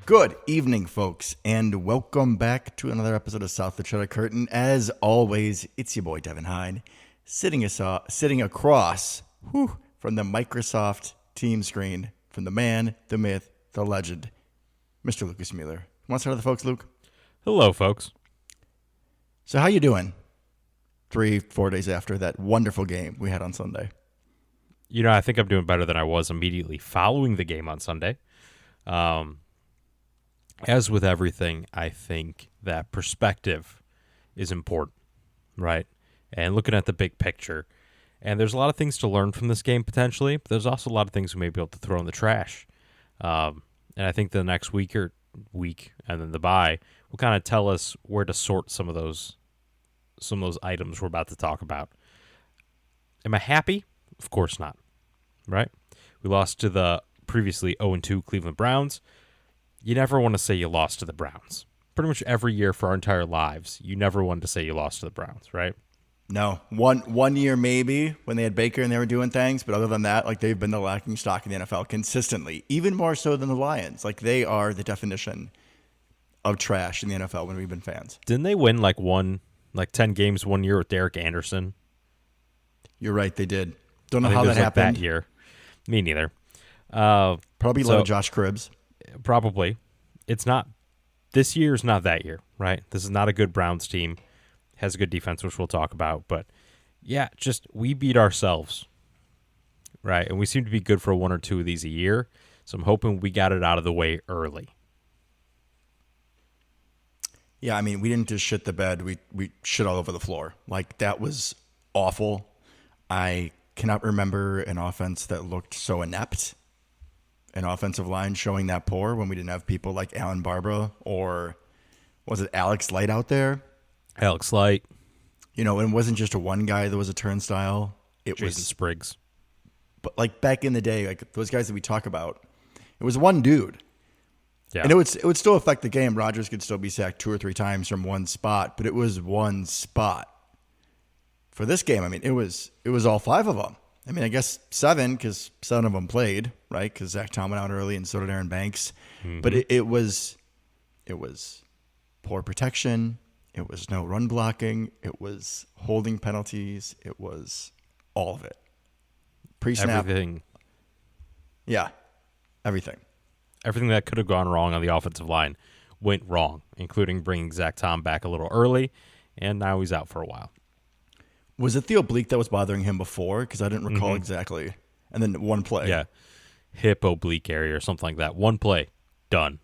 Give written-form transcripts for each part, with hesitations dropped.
Good evening, folks, and welcome back to another episode of South of the Cheddar Curtain. As always, it's your boy Devin Hyde, sitting across from the Microsoft team screen from the man, the myth, the legend, Mr. Lucas Mueller. Want to start with the folks, Luke? Hello, folks. So how you doing 3-4 days after that wonderful game we had on Sunday? You know, I think I'm doing better than I was immediately following the game on Sunday. As with everything, I think that perspective is important, right? And looking at the big picture. And there's a lot of things to learn from this game, potentially, but there's also a lot of things we may be able to throw in the trash. And I think the next week and then the bye will kind of tell us where to sort some of those items we're about to talk about. Am I happy? Of course not, right? We lost to the previously 0-2 Cleveland Browns. You never want to say you lost to the Browns. Pretty much every year for our entire lives, you never want to say you lost to the Browns, right? No. One year maybe when they had Baker and they were doing things, but other than that, like they've been the lacking stock in the NFL consistently, even more so than the Lions. Like they are the definition of trash in the NFL when we've been fans. Didn't they win like 10 games one year with Derek Anderson? You're right, they did. Don't know how that happened. That year. Me neither. Probably a lot of Josh Cribbs. Probably. It's not. This year is not that year, right? This is not a good Browns team. Has a good defense, which we'll talk about. But, yeah, just we beat ourselves, right? And we seem to be good for one or two of these a year. So I'm hoping we got it out of the way early. Yeah, I mean, we didn't just shit the bed. We shit all over the floor. Like, that was awful. I cannot remember an offense that looked so inept. An offensive line showing that poor when we didn't have people like Alan Barbara or was it Alex Light out there? Alex Light. You know, it wasn't just a one guy that was a turnstile. It Jason was Spriggs. But like back in the day, like those guys that we talk about, it was one dude. Yeah. And it would still affect the game. Rodgers could still be sacked 2 or 3 times from one spot, but it was one spot. For this game, I mean, it was all 5 of them. I mean, I guess 7 because 7 of them played, right? Because Zach Tom went out early and so did Aaron Banks. Mm-hmm. But it was poor protection. It was no run blocking. It was holding penalties. It was all of it. Pre-snap. Everything. Yeah, everything. Everything that could have gone wrong on the offensive line went wrong, including bringing Zach Tom back a little early, and now he's out for a while. Was it the oblique that was bothering him before? Because I didn't recall exactly. And then one play. Yeah. Hip oblique area or something like that. One play. Done.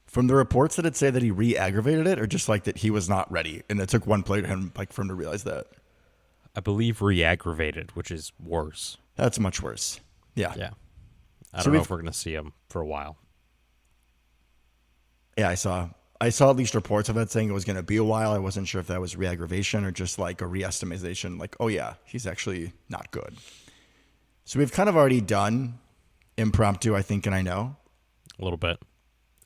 From the reports, did it say that he re-aggravated it or just like that he was not ready and it took one play for him to realize that? I believe re-aggravated, which is worse. That's much worse. Yeah. Yeah. I don't know if we're going to see him for a while. Yeah, I saw at least reports of that saying it was going to be a while. I wasn't sure if that was re-aggravation or just like a re-estimation. Like, oh yeah, he's actually not good. So we've kind of already done impromptu, I think, and I know. A little bit.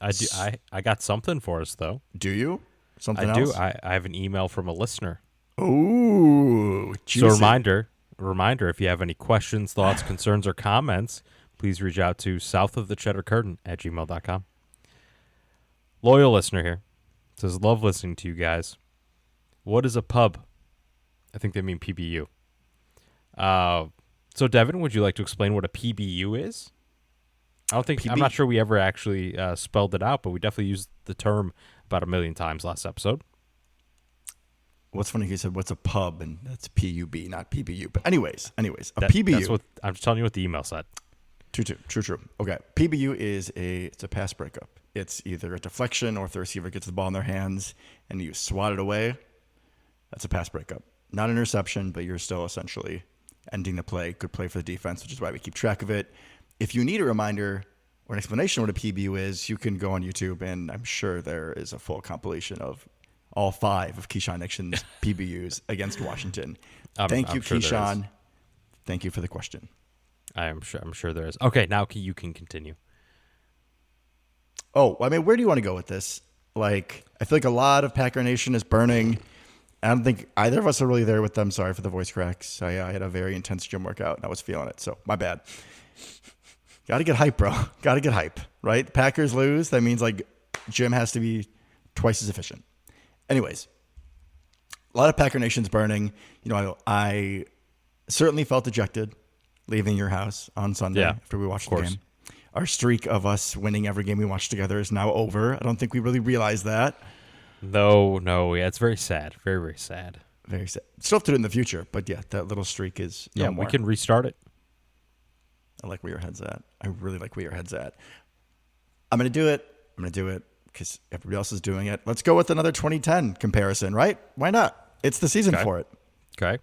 I got something for us, though. Do you? Something else? I do. I have an email from a listener. Ooh, juicy. So reminder, if you have any questions, thoughts, concerns, or comments, please reach out to southofthecheddarcurtain@gmail.com. Loyal listener here. Says, love listening to you guys. What is a pub? I think they mean PBU. So, Devin, would you like to explain what a PBU is? I'm not sure we ever actually spelled it out, but we definitely used the term about 1 million times last episode. What's funny, he said, what's a pub? And that's PUB, not PBU. But anyways, PBU. That's what I'm just telling you what the email said. True. Okay. PBU is it's a pass breakup. It's either a deflection or if the receiver gets the ball in their hands and you swat it away, that's a pass breakup. Not an interception, but you're still essentially ending the play. Good play for the defense, which is why we keep track of it. If you need a reminder or an explanation of what a PBU is, you can go on YouTube, and I'm sure there is a full compilation of all 5 of Keyshawn Nixon's PBUs against Washington. Thank you, Keyshawn. Thank you for the question. I'm sure there is. Okay, now you can continue. Oh, I mean, where do you want to go with this? Like, I feel like a lot of Packer Nation is burning. I don't think either of us are really there with them. Sorry for the voice cracks. I had a very intense gym workout, and I was feeling it, so my bad. Got to get hype, bro. Got to get hype, right? Packers lose. That means like Jim has to be twice as efficient. Anyways, a lot of Packer Nation's burning. You know, I certainly felt dejected leaving your house on Sunday after we watched the game. Our streak of us winning every game we watched together is now over. I don't think we really realized that. No. Yeah, it's very sad. Very, very sad. Very sad. Still have to do it in the future, but yeah, that little streak is no more. We can restart it. I like where your head's at. I really like where your head's at. I'm going to do it because everybody else is doing it. Let's go with another 2010 comparison, right? Why not? It's the season for it. Okay.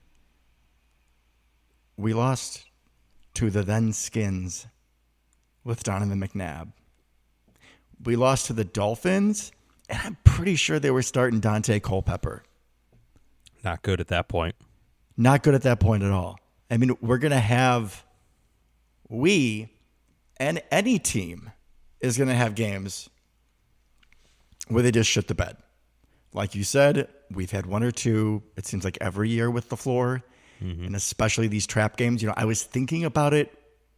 We lost to the then Skins with Donovan McNabb. We lost to the Dolphins, and I'm pretty sure they were starting Dante Culpepper. Not good at that point. Not good at that point at all. I mean, we're going to have... We and any team is going to have games where they just shit the bed. Like you said, we've had one or two, it seems like every year with the floor, and especially these trap games. You know, I was thinking about it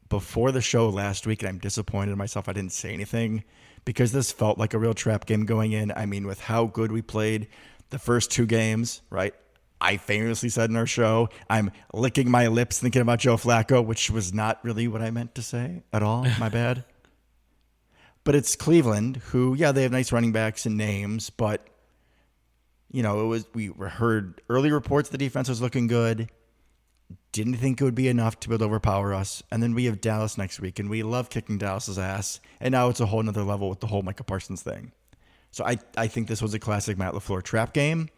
before the show last week, and I'm disappointed in myself I didn't say anything because this felt like a real trap game going in. I mean, with how good we played the first two games, right? I famously said in our show, I'm licking my lips thinking about Joe Flacco, which was not really what I meant to say at all. My bad. But it's Cleveland, who, yeah, they have nice running backs and names, but, you know, we heard early reports the defense was looking good. Didn't think it would be enough to be able to overpower us. And then we have Dallas next week, and we love kicking Dallas's ass. And now it's a whole nother level with the whole Micah Parsons thing. So I think this was a classic Matt LaFleur trap game.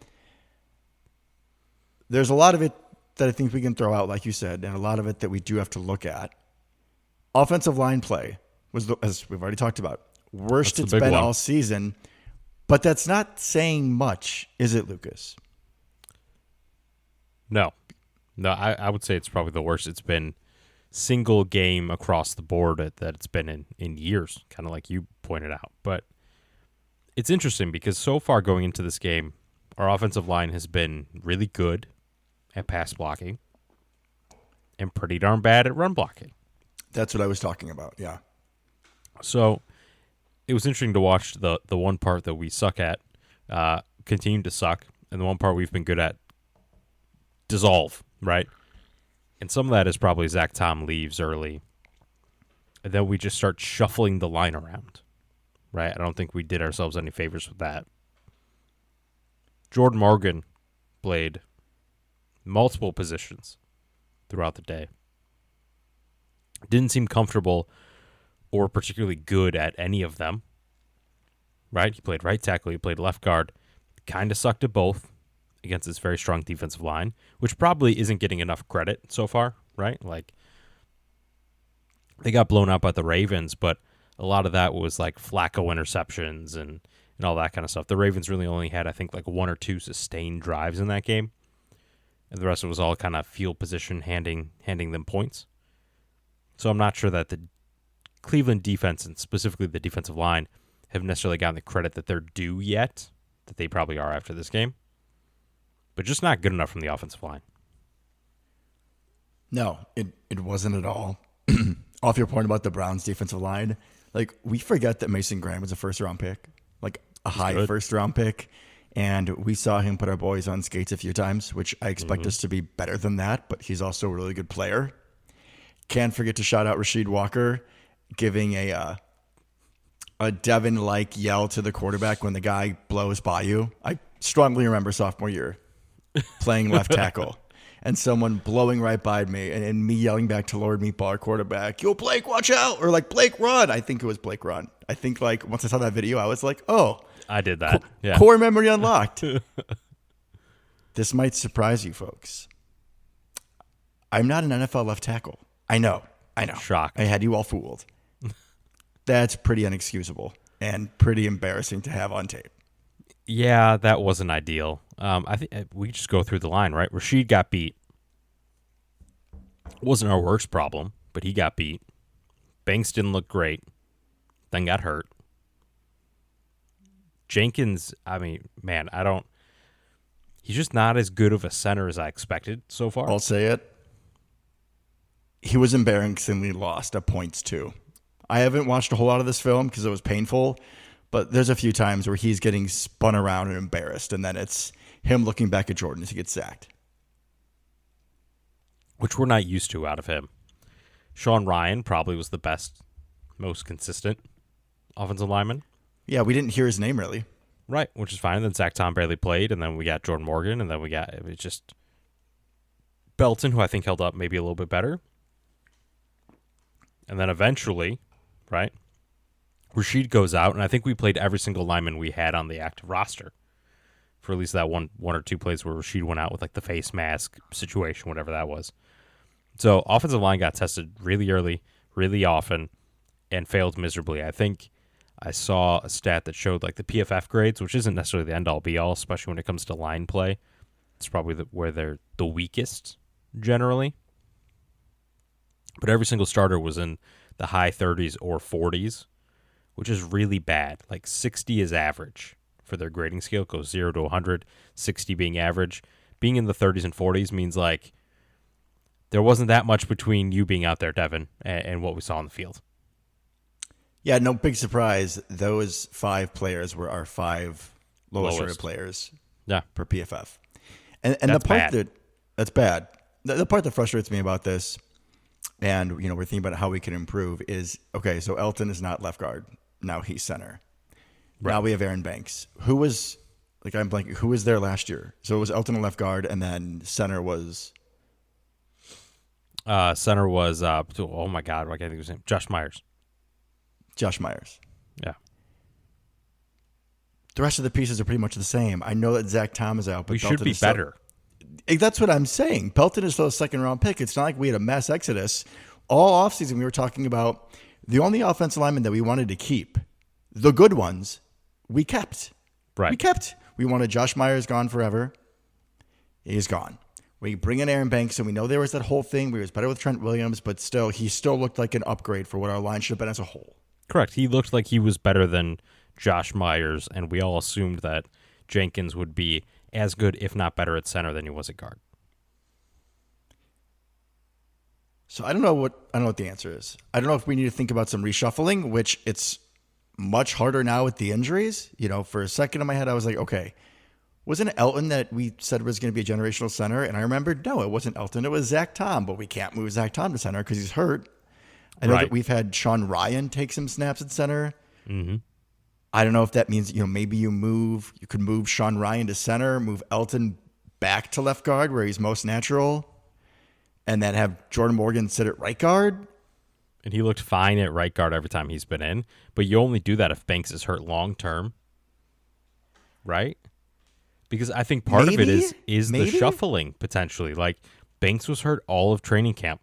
There's a lot of it that I think we can throw out, like you said, and a lot of it that we do have to look at. Offensive line play was, as we've already talked about, worst it's been all season. But that's not saying much, is it, Lucas? No, I would say it's probably the worst it's been single game across the board that it's been in years, kind of like you pointed out. But it's interesting because so far going into this game, our offensive line has been really good at pass blocking and pretty darn bad at run blocking. That's what I was talking about, yeah. So it was interesting to watch the one part that we suck at continue to suck, and the one part we've been good at dissolve, right? And some of that is probably Zach Tom leaves early, and then we just start shuffling the line around, right? I don't think we did ourselves any favors with that. Jordan Morgan played multiple positions throughout the day. Didn't seem comfortable or particularly good at any of them, right? He played right tackle, he played left guard, kind of sucked at both against this very strong defensive line, which probably isn't getting enough credit so far, right? Like, they got blown out by the Ravens, but a lot of that was like Flacco interceptions and all that kind of stuff. The Ravens really only had, I think, like one or two sustained drives in that game. And the rest of it was all kind of field position handing them points. So I'm not sure that the Cleveland defense, and specifically the defensive line, have necessarily gotten the credit that they're due yet, that they probably are after this game. But just not good enough from the offensive line. No, it wasn't at all. Off your point about the Browns defensive line, like, we forget that Mason Graham was a first-round pick, like a high first-round pick. And we saw him put our boys on skates a few times, which I expect us to be better than that, but he's also a really good player. Can't forget to shout out Rasheed Walker giving a Devin-like yell to the quarterback when the guy blows by you. I strongly remember sophomore year playing left tackle and someone blowing right by me and me yelling back to Lord Meatball, our quarterback, "Yo, Blake, watch out!" Or like, "Blake, run!" I think it was Blake, run. I think like once I saw that video, I was like, "Oh, I did that." Yeah. Core memory unlocked. This might surprise you folks. I'm not an NFL left tackle. I know. Shocked. I had you all fooled. That's pretty inexcusable and pretty embarrassing to have on tape. Yeah, that wasn't ideal. I think we just go through the line, right? Rasheed got beat. Wasn't our worst problem, but he got beat. Banks didn't look great. Then got hurt. Jenkins, I mean, man, he's just not as good of a center as I expected so far. I'll say it. He was embarrassingly lost at points too. I haven't watched a whole lot of this film because it was painful, but there's a few times where he's getting spun around and embarrassed, and then it's him looking back at Jordan as he gets sacked. Which we're not used to out of him. Sean Ryan probably was the best, most consistent offensive lineman. Yeah, we didn't hear his name really. Right, which is fine. And then Zach Tom barely played, and then we got Jordan Morgan, and then it was just Belton, who I think held up maybe a little bit better. And then eventually, right, Rashid goes out, and I think we played every single lineman we had on the active roster for at least that one or two plays where Rashid went out with like the face mask situation, whatever that was. So offensive line got tested really early, really often, and failed miserably. I think I saw a stat that showed like the PFF grades, which isn't necessarily the end-all be-all, especially when it comes to line play. It's probably where they're the weakest generally. But every single starter was in the high 30s or 40s, which is really bad. Like 60 is average for their grading scale. It goes 0 to 100, 60 being average. Being in the 30s and 40s means like there wasn't that much between you being out there, Devin, and what we saw on the field. Yeah, no big surprise. Those 5 players were our 5 lowest rated players per PFF. And the part that's bad. The part that frustrates me about this, and we're thinking about how we can improve, is okay. So Elton is not left guard now; he's center. Right. Now we have Aaron Banks, who was who was there last year. So it was Elton in left guard, and then center was. Oh my God, I can't think of his name. Josh Myers. Yeah. The rest of the pieces are pretty much the same. I know that Zach Tom is out, but we should be better. That's what I'm saying. Pelton is still a second-round pick. It's not like we had a mass exodus. All offseason, we were talking about the only offensive linemen that we wanted to keep, the good ones, we kept. Right. We wanted Josh Myers gone forever. He's gone. We bring in Aaron Banks, and we know there was that whole thing. We was better with Trent Williams, but still, he still looked like an upgrade for what our line should have been as a whole. Correct. He looked like he was better than Josh Myers, and we all assumed that Jenkins would be as good, if not better, at center than he was at guard. So I don't know what the answer is. I don't know if we need to think about some reshuffling, which it's much harder now with the injuries. For a second in my head, I was like, okay, wasn't it Elton that we said was going to be a generational center? And I remembered, no, it wasn't Elton. It was Zach Tom, but we can't move Zach Tom to center because he's hurt. I know that we've had Sean Ryan take some snaps at center. Mm-hmm. I don't know if that means, maybe you could move Sean Ryan to center, move Elton back to left guard where he's most natural, and then have Jordan Morgan sit at right guard. And he looked fine at right guard every time he's been in, but you only do that if Banks is hurt long term, right? Because I think part of it is the shuffling potentially. Like Banks was hurt all of training camp.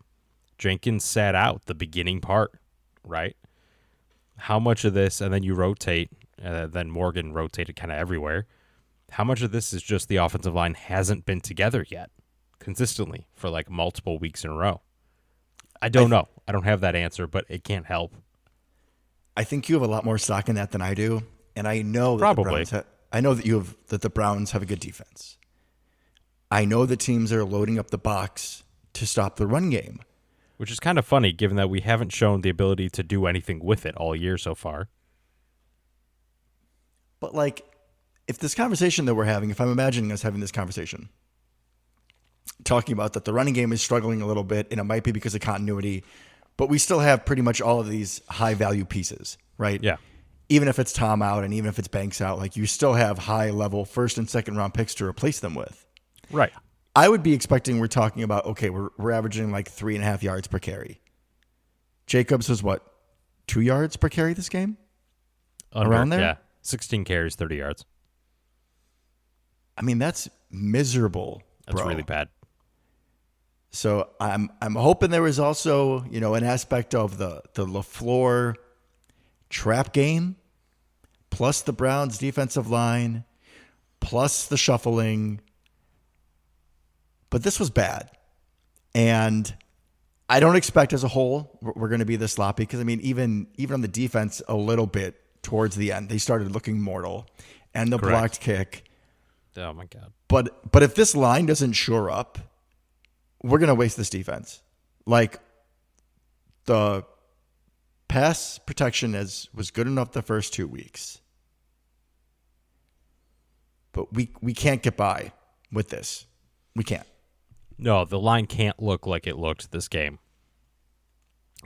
Jenkins sat out the beginning part, right? How much of this, and then you rotate, then Morgan rotated kind of everywhere. How much of this is just the offensive line hasn't been together yet consistently for like multiple weeks in a row? I don't know. I don't have that answer, but it can't help. I think you have a lot more stock in that than I do, and I know that probably. The Browns have a good defense. I know the teams are loading up the box to stop the run game. Which is kind of funny, given that we haven't shown the ability to do anything with it all year so far. But, if this conversation that we're having, if I'm imagining us having this conversation, talking about that the running game is struggling a little bit, and it might be because of continuity, but we still have pretty much all of these high-value pieces, right? Yeah. Even if it's Tom out and even if it's Banks out, you still have high-level first- and second-round picks to replace them with. Right. I would be expecting we're talking about, okay, we're averaging 3.5 yards per carry. Jacobs was 2 yards per carry this game? Around there? Yeah. 16 carries, 30 yards. I mean, that's miserable, bro. That's really bad. So I'm hoping there was also, an aspect of the LaFleur trap game, plus the Browns defensive line, plus the shuffling. But this was bad. And I don't expect as a whole we're going to be this sloppy because, even on the defense a little bit towards the end, they started looking mortal. And the blocked kick. Oh, my God. But if this line doesn't shore up, we're going to waste this defense. The pass protection was good enough the first 2 weeks. But we can't get by with this. We can't. No, the line can't look like it looked this game.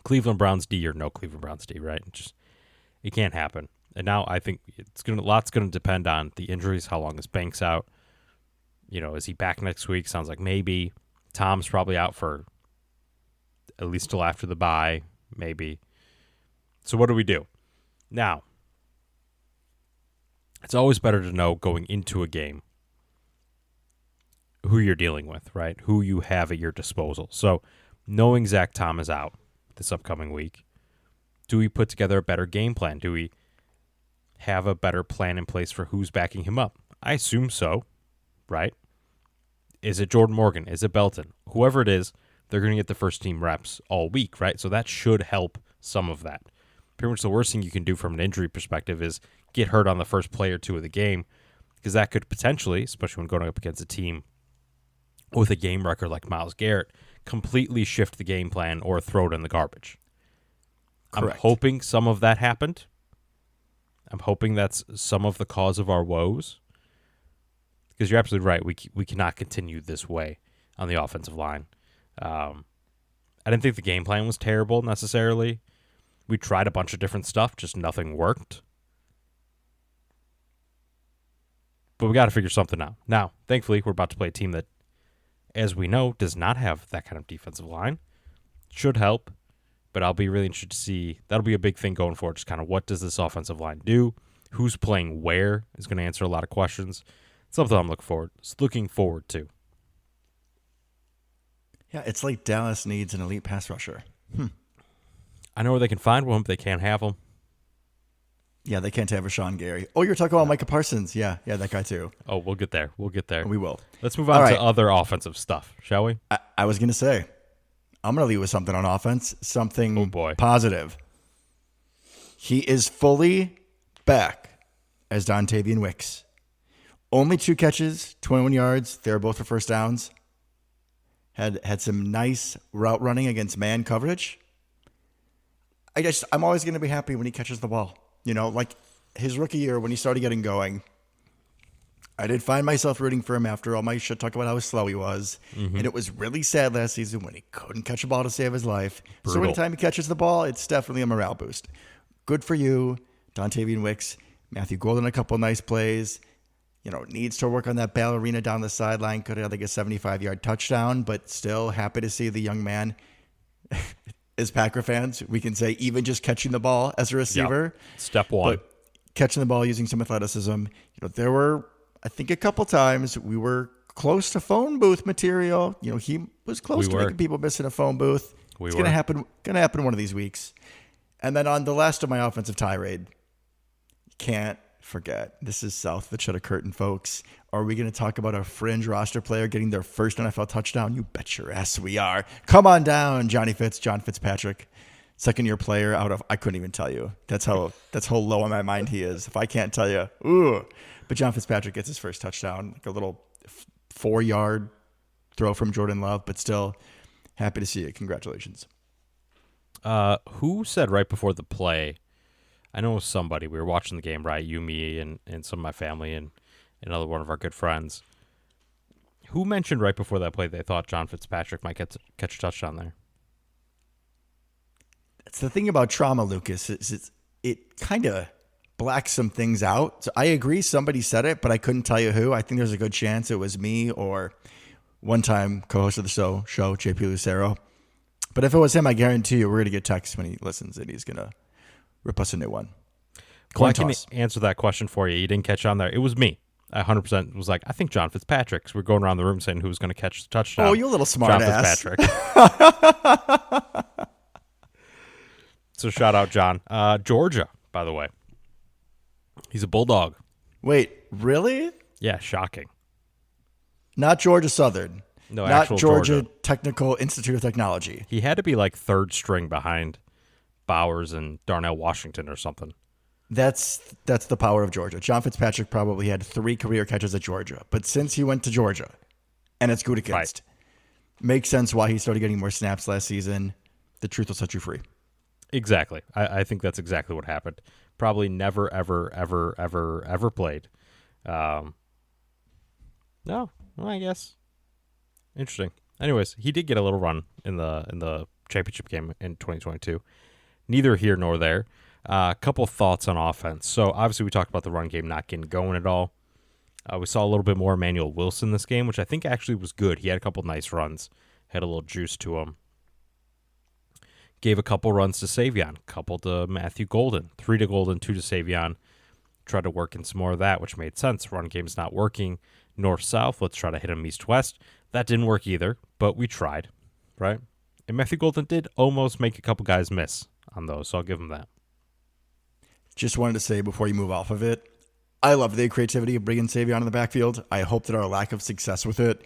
Cleveland Browns D or no Cleveland Browns D, right? It can't happen. And now I think a lot's going to depend on the injuries. How long is Banks out? Is he back next week? Sounds like maybe. Tom's probably out for at least till after the bye, maybe. So what do we do? Now, it's always better to know going into a game who you're dealing with, right? Who you have at your disposal. So knowing Zach Tom is out this upcoming week, do we put together a better game plan? Do we have a better plan in place for who's backing him up? I assume so, right? Is it Jordan Morgan? Is it Belton? Whoever it is, they're going to get the first team reps all week, right? So that should help some of that. Pretty much the worst thing you can do from an injury perspective is get hurt on the first play or two of the game, because that could potentially, especially when going up against a team with a game record like Myles Garrett, completely shift the game plan or throw it in the garbage. Correct. I'm hoping some of that happened. I'm hoping that's some of the cause of our woes. Because you're absolutely right. We cannot continue this way on the offensive line. I didn't think the game plan was terrible necessarily. We tried a bunch of different stuff, just nothing worked. But we got to figure something out. Now, thankfully, we're about to play a team that, as we know, does not have that kind of defensive line. Should help, but I'll be really interested to see. That'll be a big thing going forward. Just kind of what does this offensive line do? Who's playing where is going to answer a lot of questions. Something I'm looking forward to. Yeah, it's like Dallas needs an elite pass rusher. I know where they can find one, but they can't have them. Yeah, they can't have Rashawn Gary. Oh, you're talking about Micah Parsons. Yeah, that guy too. Oh, we'll get there. We will. Let's move on to other offensive stuff, shall we? I was going to say, I'm going to lead with something on offense, something positive. He is fully back as Dontavian Wicks. Only 2 catches, 21 yards. They were both for first downs. Had some nice route running against man coverage. I'm always going to be happy when he catches the ball. Like his rookie year when he started getting going, I did find myself rooting for him after all my shit talk about how slow he was. Mm-hmm. And it was really sad last season when he couldn't catch a ball to save his life. Brutal. So anytime he catches the ball, it's definitely a morale boost. Good for you, Dontavian Wicks. Matthew Golden, a couple nice plays. Needs to work on that ballerina down the sideline. Could have like a 75-yard touchdown, but still happy to see the young man. As Packer fans, we can say even just catching the ball as a receiver. Yep. Step one. But catching the ball using some athleticism. There were, I think, a couple times we were close to phone booth material. He was close to making people miss in a phone booth. It's going to happen. Going to happen one of these weeks. And then on the last of my offensive tirade, can't forget. This is south of the Cheddar Curtain, folks. Are we going to talk about a fringe roster player getting their first NFL touchdown? You bet your ass we are. Come on down, John Fitzpatrick. Second-year player out of, I couldn't even tell you. That's how low in my mind he is. If I can't tell you, ooh. But John Fitzpatrick gets his first touchdown, like a little 4-yard throw from Jordan Love, but still happy to see it. Congratulations. Who said right before the play, I know it was somebody, we were watching the game, right? You, me, and some of my family and another one of our good friends. Who mentioned right before that play they thought John Fitzpatrick might catch a touchdown there? That's the thing about trauma, Lucas. It kind of blacks some things out. So I agree somebody said it, but I couldn't tell you who. I think there's a good chance it was me or one-time co-host of the show, JP Lucero. But if it was him, I guarantee you we're going to get texts when he listens and he's going to rip us a new one. Well, I can answer that question for you. You didn't catch on there. It was me. I 100% was like, I think John Fitzpatrick. So we're going around the room saying who was going to catch the touchdown. Oh, you little smart John ass. Fitzpatrick. So shout out, John. Georgia, by the way. He's a Bulldog. Wait, really? Yeah, shocking. Not Georgia Southern. No, not actual Georgia Technical Institute of Technology. He had to be like third string behind Bowers and Darnell Washington or something. That's the power of Georgia. John Fitzpatrick probably had 3 career catches at Georgia. But since he went to Georgia, and it's good against, makes sense why he started getting more snaps last season. The truth will set you free. Exactly. I think that's exactly what happened. Probably never, ever, ever, ever, ever played. No, well, I guess. Interesting. Anyways, he did get a little run in the championship game in 2022. Neither here nor there. A couple thoughts on offense. So obviously we talked about the run game not getting going at all. We saw a little bit more Emmanuel Wilson this game, which I think actually was good. He had a couple nice runs, had a little juice to him. Gave a couple runs to Savion, couple to Matthew Golden, 3 to Golden, 2 to Savion. Tried to work in some more of that, which made sense. Run game's not working. North-south, let's try to hit him east-west. That didn't work either, but we tried, right? And Matthew Golden did almost make a couple guys miss on those, so I'll give him that. Just wanted to say before you move off of it, I love the creativity of bringing Savion in the backfield. I hope that our lack of success with it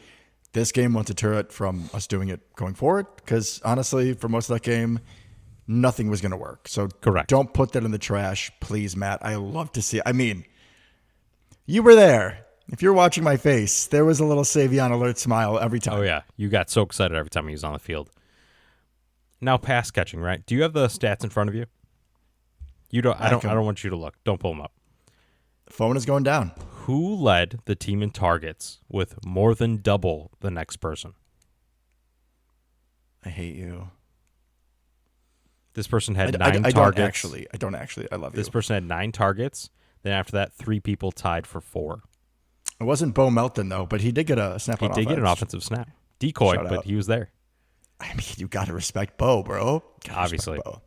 this game won't deter it from us doing it going forward, because honestly, for most of that game, nothing was going to work. So Correct. Don't put that in the trash, please, Matt. I love to see it. I mean, you were there. If you're watching my face, there was a little Savion alert smile every time. Oh, yeah. You got so excited every time he was on the field. Now pass catching, right? Do you have the stats in front of you? You don't. I don't want you to look. Don't pull them up. The phone is going down. Who led the team in targets with more than double the next person? I hate you. This person had 9 targets. I don't actually. I love you. This person had 9 targets. Then after that, 3 people tied for 4. It wasn't Bo Melton, though, but he did get a snap on offense. He did get an offensive snap. Decoy, Shout but out. he was there. I mean, you got to respect Bo, bro. Obviously. Bo.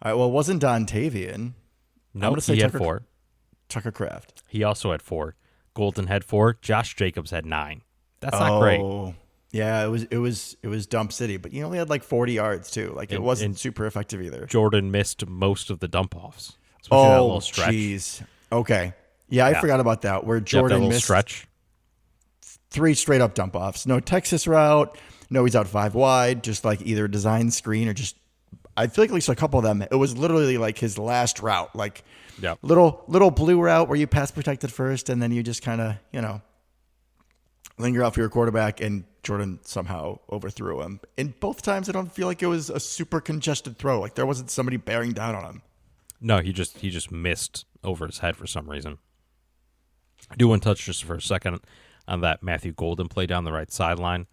All right, well, it wasn't Dontavian. No, he had 4. Tucker Kraft. He also had 4. Golden had 4. Josh Jacobs had 9. That's not great. Yeah, it was dump city, but he only had like 40 yards too. Like it wasn't super effective either. Jordan missed most of the dump offs. Especially that little stretch. Jeez. Okay. Yeah, I forgot about that. Where Jordan that missed stretch. 3 straight up dump offs. No Texas route. No, he's out 5 wide. Just like either design screen or just. I feel like at least a couple of them. It was literally like his last route, like little blue route where you pass protected first, and then you just kind of linger out for your quarterback, and Jordan somehow overthrew him. And both times, I don't feel like it was a super congested throw. Like there wasn't somebody bearing down on him. No, he just missed over his head for some reason. I do want to touch just for a second on that Matthew Golden play down the right sideline,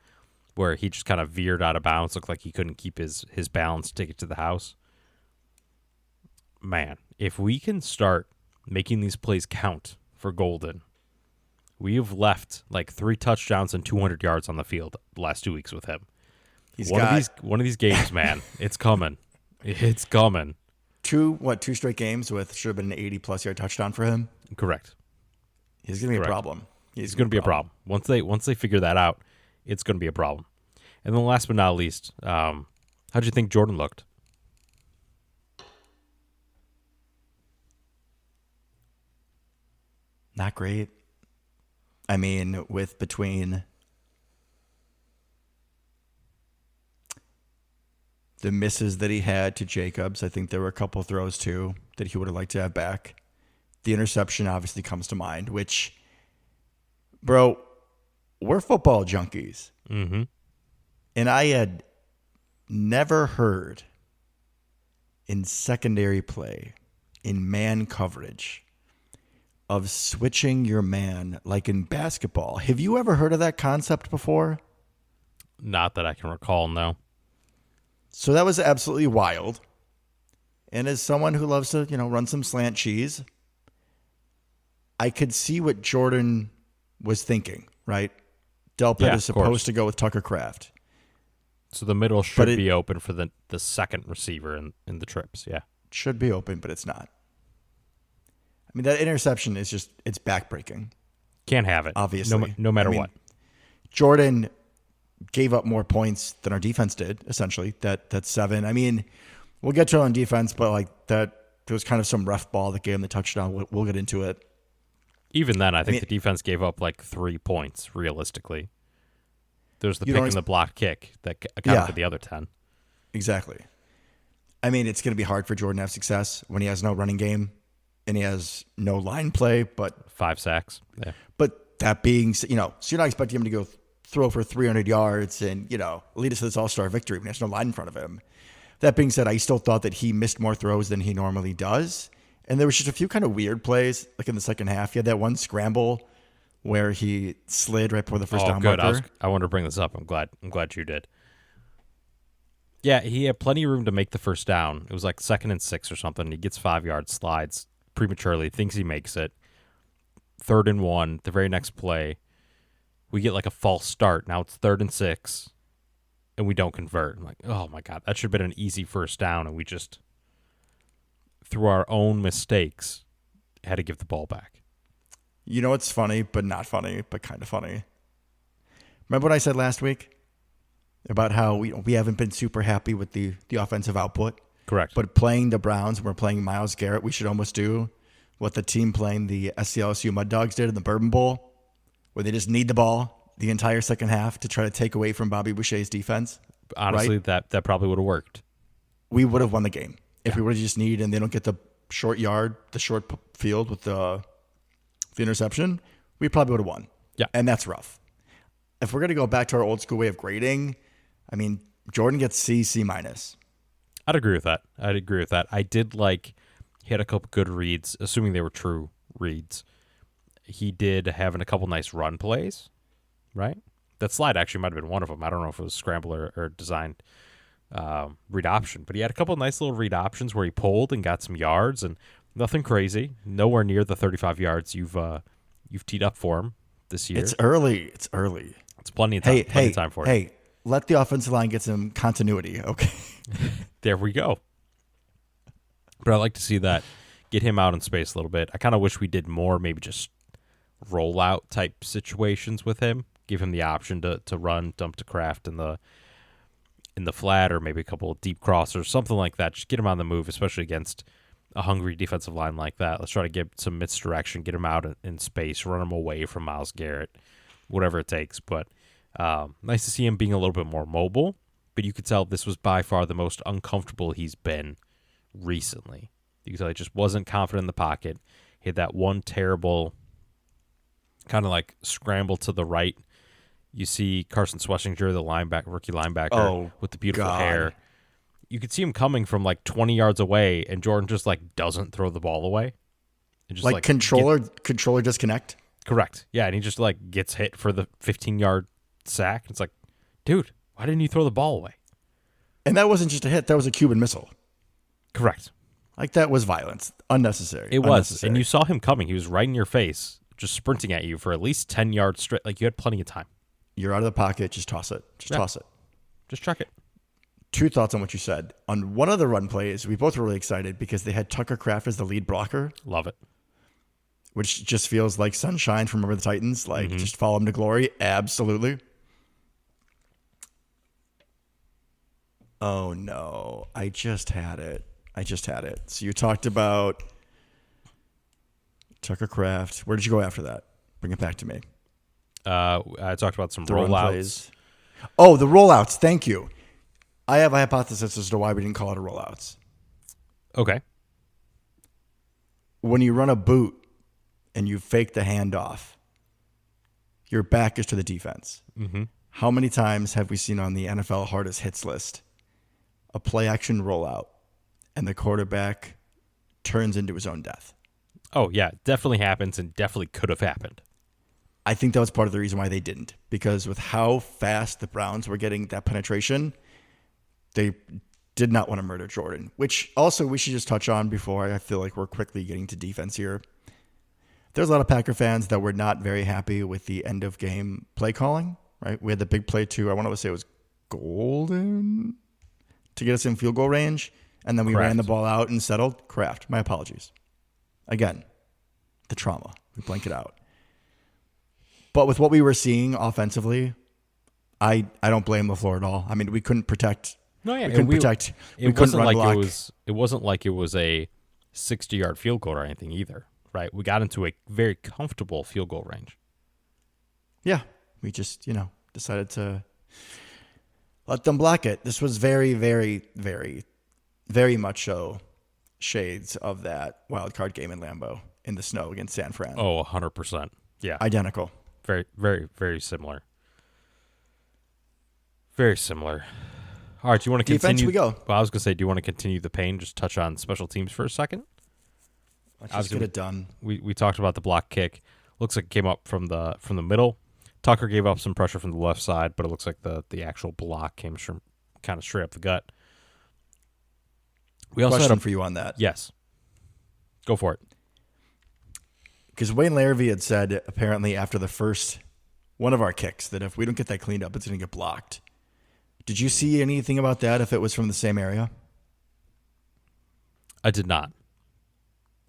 where he just kind of veered out of bounds, looked like he couldn't keep his balance, take it to the house. Man, if we can start making these plays count for Golden, we have left like 3 touchdowns and 200 yards on the field the last 2 weeks with him. One of these games, man, it's coming. It's coming. 2 straight games with should have been an 80+ yard touchdown for him. Correct. He's gonna be a problem. He's gonna be a problem. Once they figure that out, it's gonna be a problem. And then last but not least, how'd you think Jordan looked? Not great. I mean, with between the misses that he had to Jacobs, I think there were a couple throws too that he would have liked to have back. The interception obviously comes to mind, which, bro, we're football junkies. Mm-hmm. And I had never heard in secondary play, in man coverage, of switching your man like in basketball. Have you ever heard of that concept before? Not that I can recall, no. So that was absolutely wild. And as someone who loves to, run some slant cheese, I could see what Jordan was thinking, right? Delpit is supposed to go with Tucker Kraft. So the middle should be open for the second receiver in the trips, yeah. Should be open, but it's not. I mean, that interception is it's backbreaking. Can't have it. Obviously. No matter what. Jordan gave up more points than our defense did, essentially. That's 7. I mean, we'll get to it on defense, but like that, there was kind of some ref ball that gave him the touchdown. We'll get into it. Even then, I think the defense gave up like 3 points, realistically. There's the pick and the block kick that accounted for the other 10. Exactly. I mean, it's going to be hard for Jordan to have success when he has no running game and he has no line play, but 5 sacks. Yeah. But that being, so you're not expecting him to go throw for 300 yards and, lead us to this all-star victory when there's no line in front of him. That being said, I still thought that he missed more throws than he normally does. And there was just a few kind of weird plays, like in the second half. He had that one scramble where he slid right before the first down good. marker. I wanted to bring this up. I'm glad you did. Yeah, he had plenty of room to make the first down. It was like 2nd and 6 or something. He gets 5 yards, slides prematurely, thinks he makes it. 3rd and 1, the very next play, we get like a false start. Now it's 3rd and 6, and we don't convert. I'm like, oh my God, that should have been an easy first down, and we just, through our own mistakes, had to give the ball back. You know, it's funny, but not funny, but kind of funny. Remember what I said last week about how we haven't been super happy with the offensive output? Correct. But playing the Browns, we're playing Myles Garrett, we should almost do what the team playing the SCLSU Mud Dogs did in the Bourbon Bowl, where they just need the ball the entire second half to try to take away from Bobby Boucher's defense. Honestly, right? that probably would have worked. We would have won the game. If we would have just needed, and they don't get the short field with the interception, we probably would have won. Yeah. And that's rough. If we're going to go back to our old school way of grading, I mean, Jordan gets C minus. I'd agree with that. I did like, he had a couple good reads, assuming they were true reads. He did have a couple nice run plays, right? That slide actually might have been one of them. I don't know if it was scramble or designed read option, but he had a couple nice little read options where he pulled and got some yards, and nothing crazy. Nowhere near the 35 yards you've teed up for him this year. It's early. It's plenty of time. Plenty of time for it. Hey, let the offensive line get some continuity, okay? There we go. But I like to see that, get him out in space a little bit. I kind of wish we did more, maybe just rollout type situations with him. Give him the option to run, dump to Kraft in the flat, or maybe a couple of deep crossers, something like that. Just get him on the move, especially against a hungry defensive line like that. Let's try to get some misdirection, get him out in space, run him away from Myles Garrett, whatever it takes. But nice to see him being a little bit more mobile. But you could tell this was by far the most uncomfortable he's been recently. You could tell he just wasn't confident in the pocket. He had that one terrible kind of like scramble to the right. You see Carson Schlesinger, the rookie linebacker, with the beautiful hair. You could see him coming from like 20 yards away, and Jordan just like doesn't throw the ball away. And just controller disconnect? Correct. Yeah, and he just like gets hit for the 15-yard sack. It's like, dude, why didn't you throw the ball away? And that wasn't just a hit. That was a Cuban missile. Correct. Like, that was violence. Unnecessary. It was. And you saw him coming. He was right in your face, just sprinting at you for at least 10 yards straight. Like, you had plenty of time. You're out of the pocket. Just toss it. Toss it. Just chuck it. 2 thoughts on what you said. On one of the run plays, we both were really excited because they had Tucker Kraft as the lead blocker. Love it. Which just feels like sunshine from Remember the Titans. Like, just follow him to glory. Absolutely. Oh, no. I just had it. So you talked about Tucker Kraft. Where did you go after that? Bring it back to me. I talked about some rollouts. Oh, the rollouts. Thank you. I have a hypothesis as to why we didn't call it a rollouts. Okay. When you run a boot and you fake the handoff, your back is to the defense. Mm-hmm. How many times have we seen on the NFL hardest hits list a play action rollout and the quarterback turns into his own death? Oh, yeah. Definitely happens and definitely could have happened. I think that was part of the reason why they didn't. Because with how fast the Browns were getting that penetration, they did not want to murder Jordan. Which also we should just touch on before I feel like we're quickly getting to defense here. There's a lot of Packer fans that were not very happy with the end of game play calling, right? We had the big play to, I want to say it was Golden, to get us in field goal range. And then we ran the ball out and settled. Kraft. My apologies. Again, the trauma. We blank it out. But with what we were seeing offensively, I don't blame LaFleur at all. I mean, we couldn't protect. No, yeah, we couldn't protect. We couldn't run block. It wasn't like it was a 60-yard field goal or anything either, right? We got into a very comfortable field goal range. Yeah, we just decided to let them block it. This was very, very, very, very much so shades of that wild card game in Lambeau in the snow against San Fran. Oh, 100%. Yeah. Identical. Very, very, very similar. Very similar. All right, do you want to Defense, continue? we go. Well, I was going to say, do you want to continue the pain? Just touch on special teams for a second. Let's just get it done. We talked about the block kick. Looks like it came up from the middle. Tucker gave up some pressure from the left side, but it looks like the actual block came from kind of straight up the gut. We also Question had for you on that. Yes. Go for it. Because Wayne Larrivee had said, apparently, after the first one of our kicks, that if we don't get that cleaned up, it's going to get blocked. Did you see anything about that, if it was from the same area? I did not.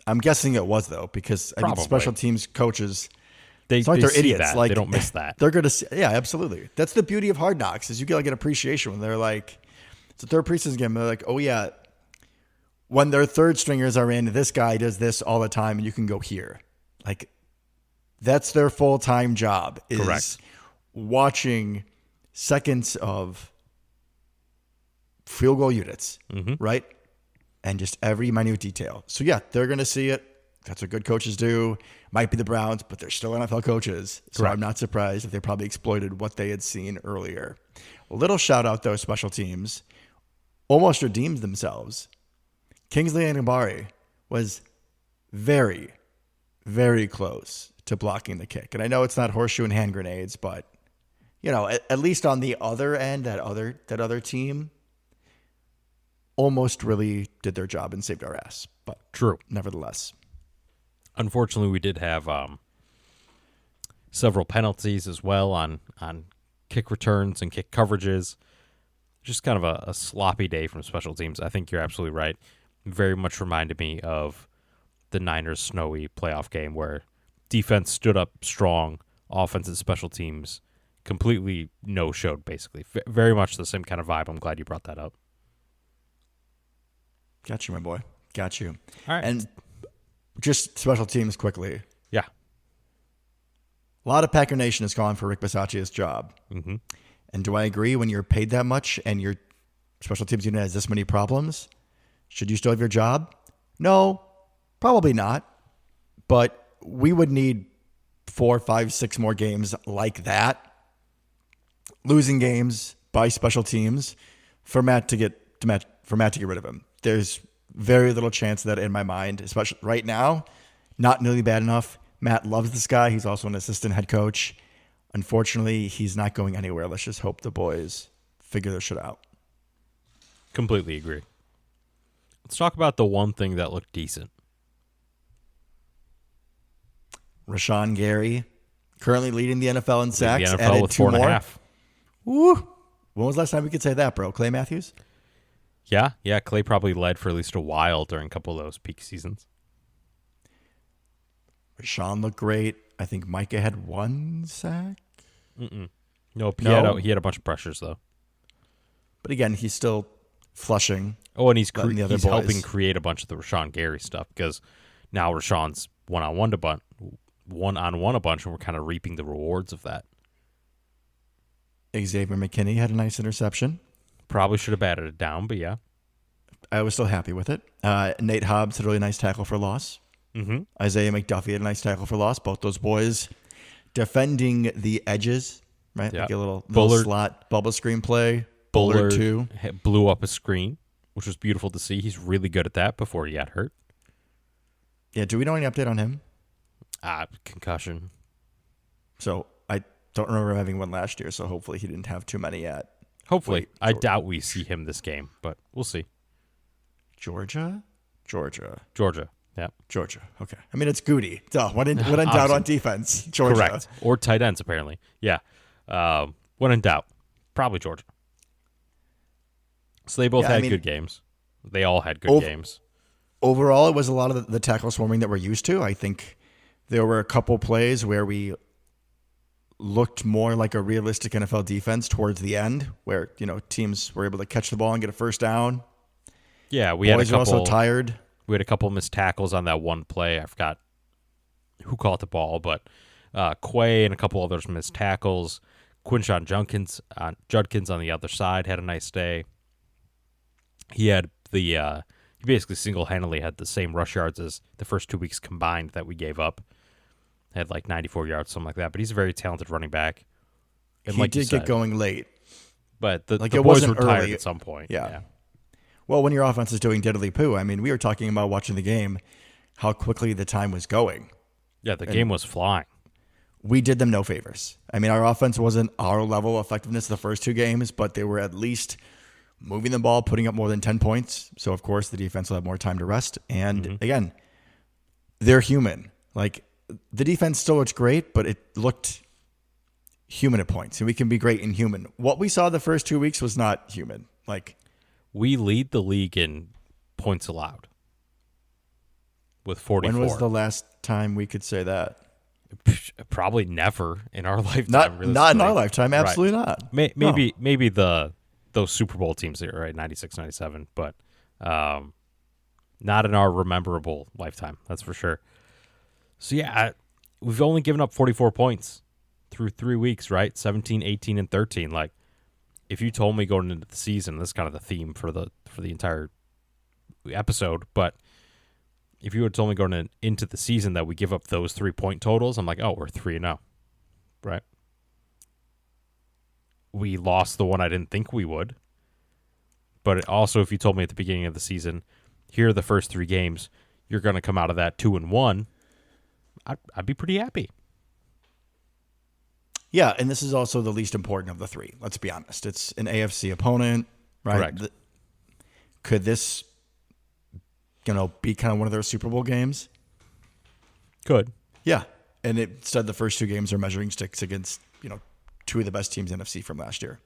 I'm guessing it was, though, because I mean, special teams coaches, it's like they're idiots. That. Like, they don't miss that. They're going to, yeah, absolutely. That's the beauty of Hard Knocks, is you get like an appreciation when they're like, it's a third preseason game. They're like, oh, yeah, when their third stringers are in, this guy does this all the time, and you can go here. Like, that's their full-time job, is Correct. Watching seconds of field goal units, right? And just every minute detail. So, yeah, they're going to see it. That's what good coaches do. Might be the Browns, but they're still NFL coaches. So Correct. I'm not surprised if they probably exploited what they had seen earlier. A little shout-out, though, special teams almost redeemed themselves. Kingsley Anibari was very, very close to blocking the kick. And I know it's not horseshoe and hand grenades, but, you know, at least on the other end, that other team almost really did their job and saved our ass. But True. Nevertheless. Unfortunately, we did have several penalties as well on kick returns and kick coverages. Just kind of a sloppy day from special teams. I think you're absolutely right. Very much reminded me of the Niners' snowy playoff game where defense stood up strong, offense and special teams completely no-showed, basically. Very much the same kind of vibe. I'm glad you brought that up. Got you, my boy. Got you. All right. And just special teams quickly. Yeah. A lot of Packer Nation has gone for Rick Bisaccia's job. Mm-hmm. And do I agree, when you're paid that much and your special teams unit has this many problems, should you still have your job? No, probably not. But we would need 4, 5, 6 more games like that. Losing games by special teams for Matt to get rid of him. There's very little chance of that in my mind, especially right now. Not nearly bad enough. Matt loves this guy. He's also an assistant head coach. Unfortunately, he's not going anywhere. Let's just hope the boys figure their shit out. Completely agree. Let's talk about the one thing that looked decent. Rashawn Gary, currently leading the NFL in sacks. The NFL added with 2 more. 4.5. Woo! When was the last time we could say that, bro? Clay Matthews? Yeah. Clay probably led for at least a while during a couple of those peak seasons. Rashawn looked great. I think Micah had 1 sack. Nope. No? He had a bunch of pressures, though. But again, he's still flushing. Oh, and he's letting the other boys. helping create a bunch of the Rashawn Gary stuff, because now Rashawn's one-on-one a bunch, and we're kind of reaping the rewards of that. Xavier McKinney had a nice interception. Probably should have batted it down, but yeah. I was still happy with it. Nate Hobbs had a really nice tackle for loss. Mm-hmm. Isaiah McDuffie had a nice tackle for loss. Both those boys defending the edges, right? Yep. Like a little Bullard, slot bubble screen play. Bullard too. Blew up a screen, which was beautiful to see. He's really good at that before he got hurt. Yeah, do we know any update on him? Concussion. So I don't remember having one last year, so hopefully he didn't have too many yet. Hopefully. Wait, I doubt we see him this game, but we'll see. Georgia. Yeah. Georgia. Okay. I mean, it's Goody. Duh. When in doubt on defense, Georgia. Correct. Or tight ends, apparently. Yeah. When in doubt, probably Georgia. So they both had good games. They all had good games. Overall, it was a lot of the tackle swarming that we're used to. I think there were a couple plays where we looked more like a realistic NFL defense towards the end, where teams were able to catch the ball and get a first down. Yeah, we Boys had a couple. Were also tired. We had a couple missed tackles on that one play. I forgot who caught the ball, but Quay and a couple others missed tackles. Quinshon Judkins on the other side had a nice day. He had he basically single-handedly had the same rush yards as the first 2 weeks combined that we gave up. Had like 94 yards, something like that. But he's a very talented running back. And He like did get going late. But the Like, the it boys wasn't were tired early. at some point. Yeah. Well, when your offense is doing diddly poo, I mean, we were talking about watching the game, how quickly the time was going. Yeah, the game was flying. We did them no favors. I mean, our offense wasn't our level of effectiveness the first 2 games, but they were at least moving the ball, putting up more than 10 points. So, of course, the defense will have more time to rest. And again, they're human. Like, the defense still looks great, but it looked human at points. And we can be great in human. What we saw the first 2 weeks was not human. Like, We lead the league in points allowed with 44. when was the last time we could say that? Probably never in our lifetime. Not in realistically. our lifetime. Absolutely not. Maybe those Super Bowl teams that are right, 96, 97, but not in our rememberable lifetime. That's for sure. So yeah, we've only given up 44 points through 3 weeks, right? 17, 18, and 13. Like, if you told me going into the season, this is kind of the theme for the entire episode, but if you had told me going into the season that we give up those 3-point totals, I'm like, oh, we're 3-0, right? We lost the one I didn't think we would. But also, if you told me at the beginning of the season, here are the first 3 games, you're going to come out of that 2-1, I'd be pretty happy. Yeah, and this is also the least important of the 3. Let's be honest. It's an AFC opponent, right? Correct. Could this, be kind of one of those Super Bowl games? Good. Yeah. And instead, the first 2 games are measuring sticks against, 2 of the best teams in NFC from last year.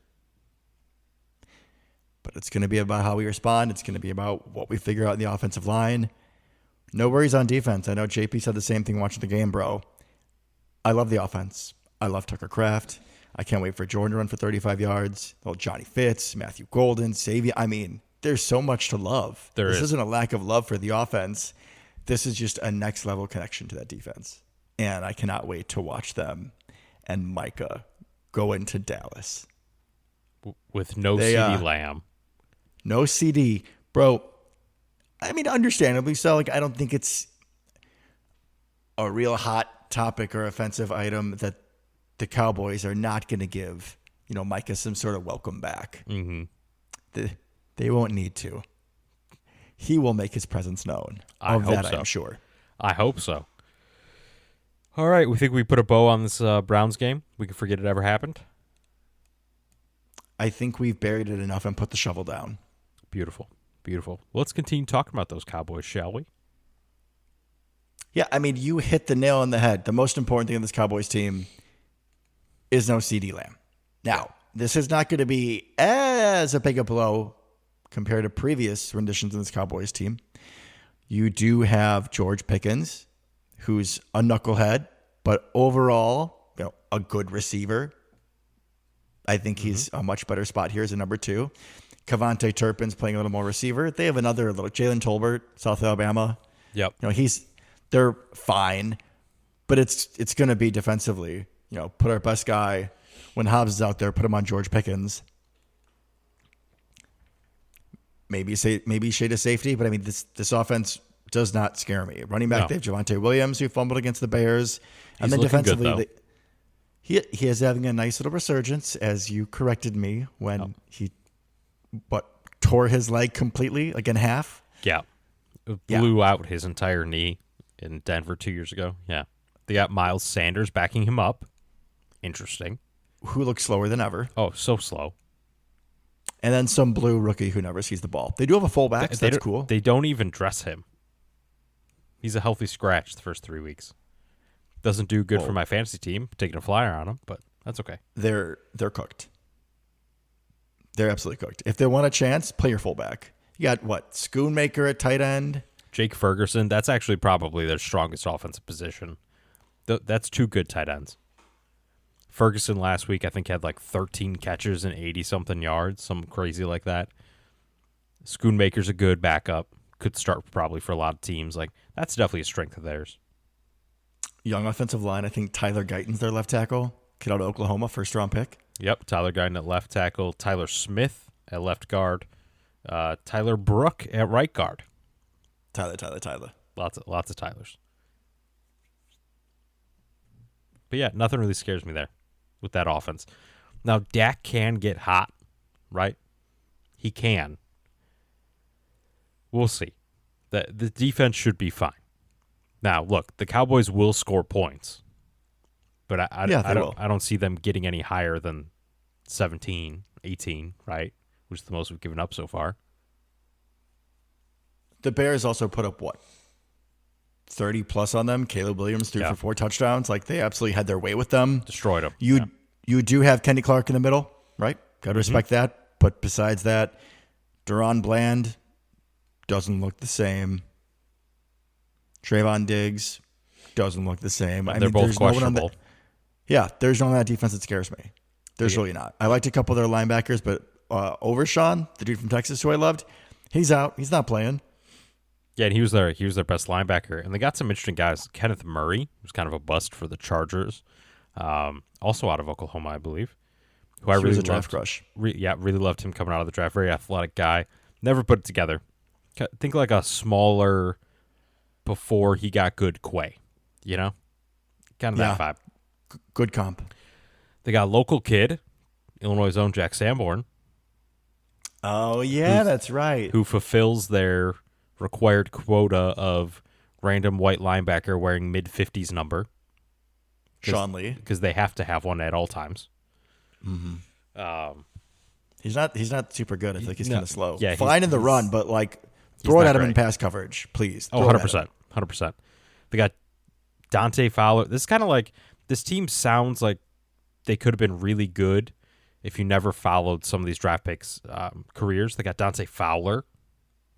But it's going to be about how we respond. It's going to be about what we figure out in the offensive line. No worries on defense. I know JP said the same thing watching the game, bro. I love the offense. I love Tucker Kraft. I can't wait for Jordan to run for 35 yards. Oh, Johnny Fitz, Matthew Golden, Savior. I mean, there's so much to love. This isn't a lack of love for the offense. This is just a next level connection to that defense. And I cannot wait to watch them and Micah go into Dallas. With no CeeDee Lamb. No CD. Bro, I mean, understandably so. Like, I don't think it's a real hot topic or offensive item that the Cowboys are not going to give, Micah some sort of welcome back. Mm-hmm. They won't need to. He will make his presence known. I hope so. I'm sure. I hope so. All right, we think we put a bow on this Browns game. We can forget it ever happened. I think we've buried it enough and put the shovel down. Beautiful. Beautiful. Well, let's continue talking about those Cowboys, shall we? Yeah, I mean, you hit the nail on the head. The most important thing in this Cowboys team is no CeeDee Lamb. Now, this is not going to be as a big a blow compared to previous renditions in this Cowboys team. You do have George Pickens, who's a knucklehead, but overall, a good receiver. I think he's a much better spot here as a number 2. Cavante Turpin's playing a little more receiver. They have another little Jalen Tolbert, South Alabama. Yep. They're fine, but it's going to be defensively. Put our best guy when Hobbs is out there. Put him on George Pickens. Maybe shade of safety, but I mean this offense does not scare me. Running back, They have Javonte Williams, who fumbled against the Bears, and then defensively, he is having a nice little resurgence. As you corrected me when he tore his leg completely, like in half. Yeah, blew out his entire knee in Denver 2 years ago. Yeah, they got Miles Sanders backing him up. Interesting. Who looks slower than ever. Oh, so slow. And then some blue rookie who never sees the ball. They do have a fullback, so that's cool. They don't even dress him. He's a healthy scratch the first 3 weeks. Doesn't do good for my fantasy team, taking a flyer on him, but that's okay. They're cooked. They're absolutely cooked. If they want a chance, play your fullback. You got Schoonmaker at tight end. Jake Ferguson, that's actually probably their strongest offensive position. That's 2 good tight ends. Ferguson last week, I think, had 13 catches and 80-something yards, something crazy like that. Schoonmaker's a good backup. Could start probably for a lot of teams. That's definitely a strength of theirs. Young offensive line. I think Tyler Guyton's their left tackle. Kid out of Oklahoma, first-round pick. Yep, Tyler Guyton at left tackle. Tyler Smith at left guard. Tyler Brook at right guard. Tyler. Lots of Tylers. But yeah, nothing really scares me there with that offense. Now, Dak can get hot right? He can. We'll see. The defense should be fine. Now, look, the Cowboys will score points, but I don't see them getting any higher than 17, 18, right? Which is the most we've given up so far. The Bears also put up, 30 plus on them. Caleb Williams threw for 4 touchdowns. Like, they absolutely had their way with them. Destroyed them. You do have Kenny Clark in the middle, right? Got to respect that. But besides that, Deron Bland doesn't look the same. Trayvon Diggs doesn't look the same. They're both questionable. There's no one on that defense that scares me. There's really not. I liked a couple of their linebackers, but Overshawn, the dude from Texas who I loved, he's out. He's not playing. Yeah, and he was their best linebacker. And they got some interesting guys. Kenneth Murray was kind of a bust for the Chargers, also out of Oklahoma, I believe. Who I really was a loved. draft crush. Really loved him coming out of the draft. Very athletic guy. Never put it together. Think like a smaller, before he got good Quay, kind of that vibe. Good comp. They got a local kid, Illinois' own Jack Sanborn. Oh yeah, that's right. Who fulfills their required quota of random white linebacker wearing mid-50s number. Sean Lee, because they have to have one at all times. Mm-hmm. He's not super good. I think he's kind of slow. Yeah, fine in the run, but throw it at him in pass coverage, please. 100%. 100%. They got Dante Fowler. This is kind of like, this team sounds like they could have been really good if you never followed some of these draft picks' careers. They got Dante Fowler.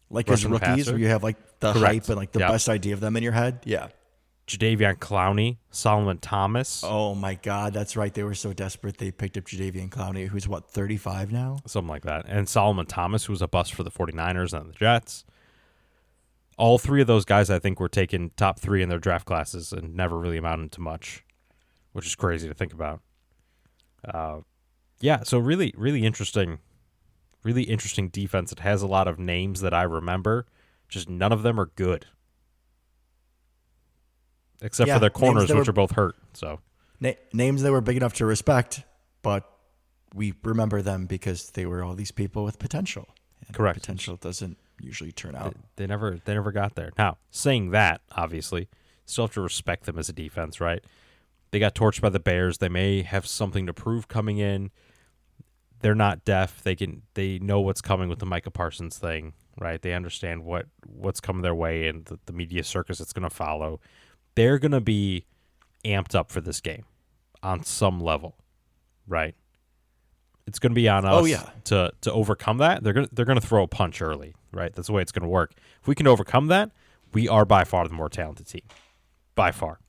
Like as rookies, where you have the hype and the best idea of them in your head. Yeah. Jadeveon Clowney, Solomon Thomas. Oh my God, that's right. They were so desperate they picked up Jadeveon Clowney, who's 35 now? Something like that. And Solomon Thomas, who was a bust for the 49ers and the Jets. All three of those guys, I think, were taken top 3 in their draft classes and never really amounted to much, which is crazy to think about. So really, really interesting defense. It has a lot of names that I remember, just none of them are good. Except for their corners, which are both hurt. So names that were big enough to respect, but we remember them because they were all these people with potential. And correct. Potential doesn't usually turn out. They never got there. Now, saying that, obviously, still have to respect them as a defense, right? They got torched by the Bears. They may have something to prove coming in. They're not deaf. They know what's coming with the Micah Parsons thing, right? They understand what's coming their way and the media circus that's going to follow. They're going to be amped up for this game on some level, right? It's going to be on us to overcome that. They're going to throw a punch early, right? That's the way it's going to work. If we can overcome that, we are by far the more talented team. By far.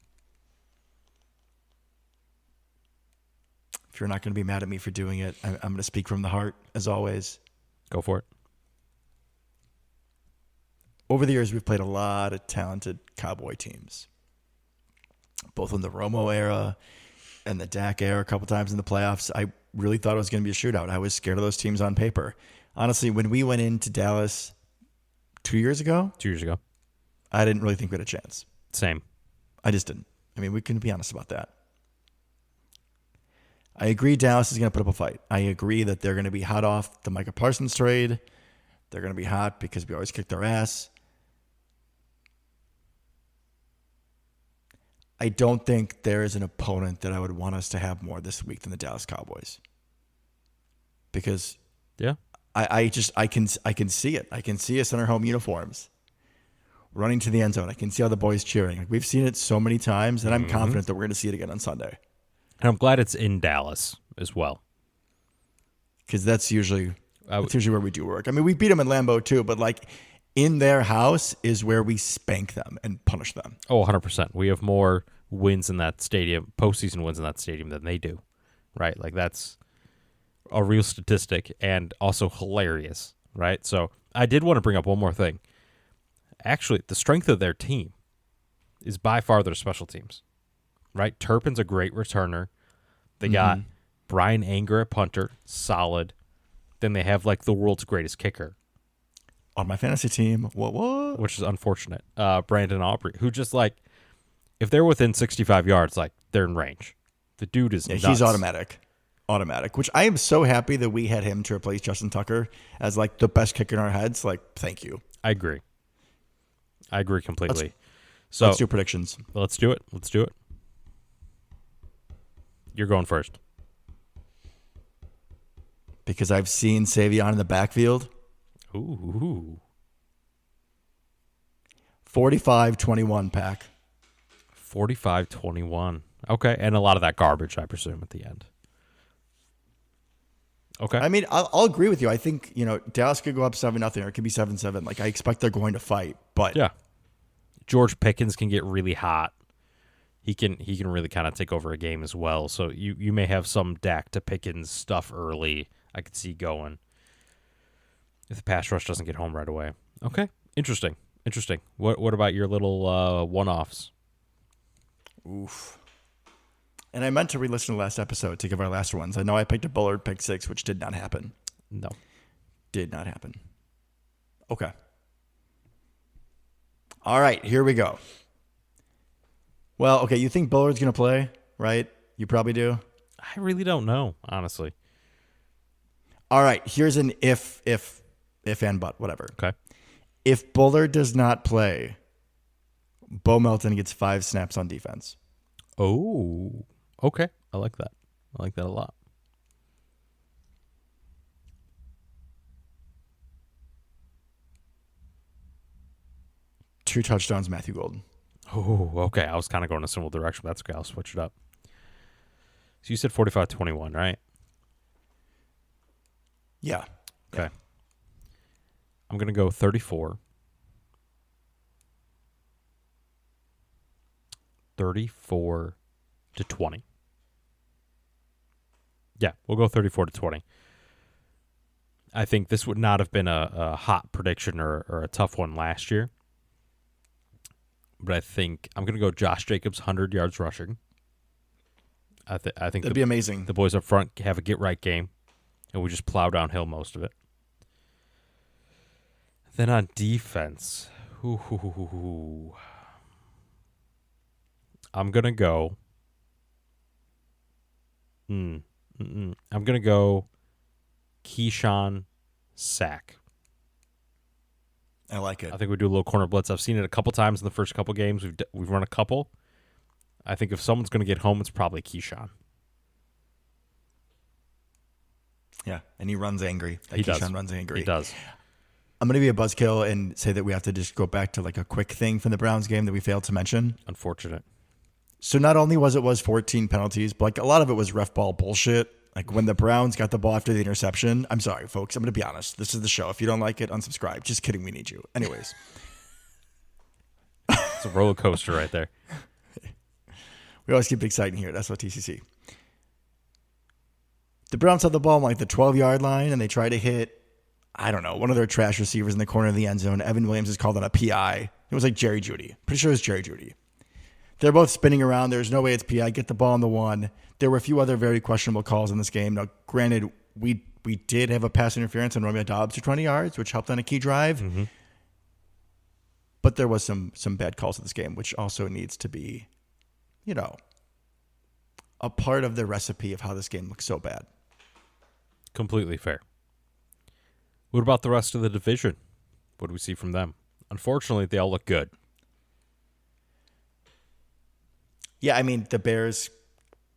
If you're not going to be mad at me for doing it, I'm going to speak from the heart, as always. Go for it. Over the years, we've played a lot of talented Cowboy teams, both in the Romo era and the Dak era a couple times in the playoffs. I really thought it was going to be a shootout. I was scared of those teams on paper. Honestly, when we went into Dallas 2 years ago, I didn't really think we had a chance. Same. I just didn't. I mean, we can be honest about that. I agree Dallas is going to put up a fight. I agree that they're going to be hot off the Micah Parsons trade. They're going to be hot because we always kick their ass. I don't think there is an opponent that I would want us to have more this week than the Dallas Cowboys. Because I can see it. I can see us in our home uniforms running to the end zone. I can see all the boys cheering. We've seen it so many times, and I'm confident that we're going to see it again on Sunday. And I'm glad it's in Dallas as well. Because that's usually where we do work. I mean, we beat them in Lambeau too, but in their house is where we spank them and punish them. Oh, 100%. We have more wins in that stadium, postseason wins in that stadium than they do, right? That's a real statistic and also hilarious, right? So I did want to bring up one more thing. Actually, the strength of their team is by far their special teams, right? Turpin's a great returner. They got Brian Anger at punter, solid. Then they have the world's greatest kicker. On my fantasy team, what? Which is unfortunate. Brandon Aubrey, who just if they're within 65 yards, they're in range. The dude is nuts. He's automatic. automatic, which I am so happy that we had him to replace Justin Tucker as like the best kicker in our heads. Like, thank you. I agree completely. Let's do predictions. Let's do it. You're going first. Because I've seen Savion in the backfield. Ooh. 45-21 Pack. 45-21. Okay, and a lot of that garbage, I presume, at the end. Okay. I mean, I'll agree with you. I think, Dallas could go up 7-0 or it could be 7-7. Like, I expect they're going to fight, but yeah. George Pickens can get really hot. He can really kind of take over a game as well. So you may have some Dak to Pickens stuff early. I could see going if the pass rush doesn't get home right away. Okay, interesting. What about your little one-offs? Oof. And I meant to re-listen to the last episode to give our last ones. I know I picked a Bullard pick 6, which did not happen. No. Did not happen. Okay. All right, here we go. Well, okay, you think Bullard's going to play, right? You probably do. I really don't know, honestly. All right, here's an if and but, whatever. Okay. If Bullard does not play, Bo Melton gets 5 snaps on defense. Oh, okay. I like that. I like that a lot. Two touchdowns, Matthew Golden. Oh, okay. I was kind of going a similar direction. That's okay. I'll switch it up. So you said 45-21, right? Yeah. Okay. I'm going to go 34. 34-20. Yeah, we'll go 34-20. I think this would not have been a hot prediction or a tough one last year. But I think I'm going to go Josh Jacobs, 100 yards rushing. I think that'd be amazing. The boys up front have a get-right game, and we just plow downhill most of it. Then on defense, I'm going to go... I'm going to go Keyshawn sack. I like it. I think we do a little corner blitz. I've seen it a couple times in the first couple games. We've run a couple. I think if someone's going to get home, it's probably Keyshawn. Yeah, and he runs angry. He does. Keyshawn runs angry. He does. I'm going to be a buzzkill and say that we have to just go back to like a quick thing from the Browns game that we failed to mention. Unfortunate. So not only was 14 penalties, but like a lot of it was ref ball bullshit. Like when the Browns got the ball after the interception. I'm sorry, folks. I'm going to be honest. This is the show. If you don't like it, unsubscribe. Just kidding. We need you. Anyways. It's a roller coaster right there. We always keep it exciting here. That's what TCC. The Browns had the ball on like the 12-yard line, and they tried to hit, I don't know, one of their trash receivers in the corner of the end zone. Evan Williams is called on a PI. It was like Jerry Jeudy. Pretty sure it was Jerry Jeudy. They're both spinning around. There's no way it's PI. Get the ball on the one. There were a few other very questionable calls in this game. Now, granted, we did have a pass interference on Romeo Doubs for 20 yards, which helped on a key drive. Mm-hmm. But there was some bad calls in this game, which also needs to be, a part of the recipe of how this game looks so bad. Completely fair. What about the rest of the division? What do we see from them? Unfortunately, they all look good. Yeah, I mean, the Bears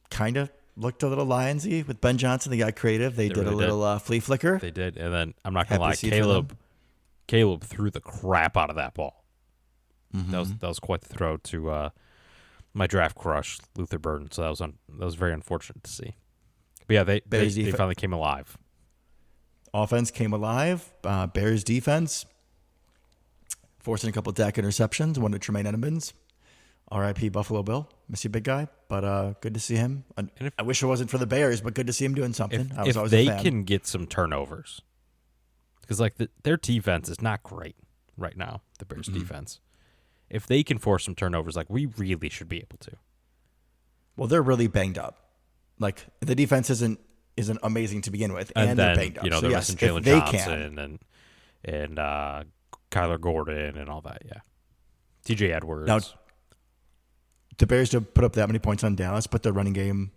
kind of looked a little Lionsy with Ben Johnson. They got creative. They did really a little flea flicker. They did. And then, I'm not going to lie, Caleb threw the crap out of that ball. Mm-hmm. That was quite the throw to my draft crush, Luther Burden. So that was very unfortunate to see. But yeah, they finally came alive. Offense came alive. Bears defense forcing a couple of Dak interceptions. One to Tremaine Edmonds. R.I.P. Buffalo Bill. Miss you, big guy. But good to see him. I wish it wasn't for the Bears, but good to see him doing something. I was always a fan. If they can get some turnovers, because their defense is not great right now, the Bears defense. If they can force some turnovers, we really should be able to. Well, they're really banged up. The defense isn't amazing to begin with, and they're banged up. They're missing Jalen Johnson and Kyler Gordon and all that. Yeah, T.J. Edwards. Now, the Bears don't put up that many points on Dallas, but their running game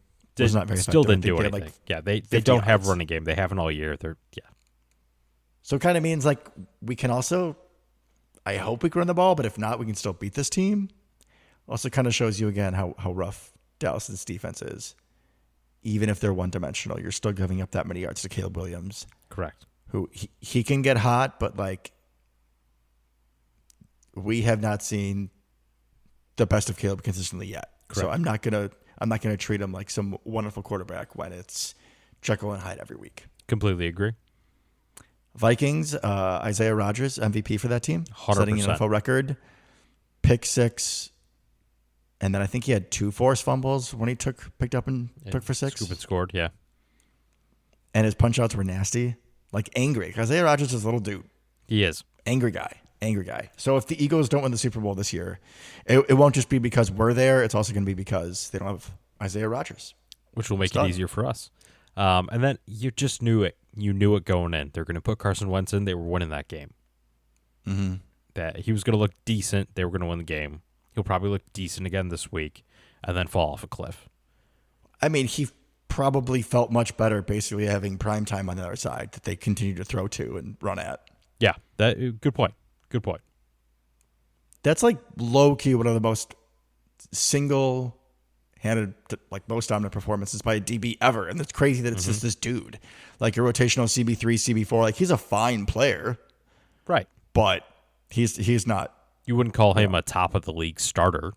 was not very still effective. didn't do I think anything. they had, like, They 50 don't have yards. running game. They haven't all year. So it kind of means like we can also, I hope we can run the ball, but if not, we can still beat this team. Also kind of shows you again how rough Dallas's defense is. Even if they're one-dimensional, you're still giving up that many yards to Caleb Williams. Correct. Who he can get hot, but like we have not seen the best of Caleb consistently yet. Correct. So I'm not gonna treat him like some wonderful quarterback when it's Jekyll and Hyde every week. Completely agree. Vikings, Isaiah Rodgers, MVP for that team, 100%. setting an NFL record, pick 6, and then I think he had 2 forced fumbles when he picked up and took for 6. Scoop and scored, yeah. And his punch outs were nasty, like angry. Isaiah Rodgers is a little dude. He is. Angry guy. So if the Eagles don't win the Super Bowl this year, it won't just be because we're there. It's also going to be because they don't have Isaiah Rodgers. Which will make it easier for us. And then you just knew it. You knew it going in. They're going to put Carson Wentz in. They were winning that game. Mm-hmm. That he was going to look decent. They were going to win the game. He'll probably look decent again this week and then fall off a cliff. I mean, he probably felt much better basically having prime time on the other side that they continue to throw to and run at. Yeah, good point. Good point. That's like low-key one of the most single-handed, like most dominant performances by a DB ever. And it's crazy that it's just this dude. Like a rotational CB3, CB4. Like he's a fine player. Right. But he's not. You wouldn't call him a top of the league starter,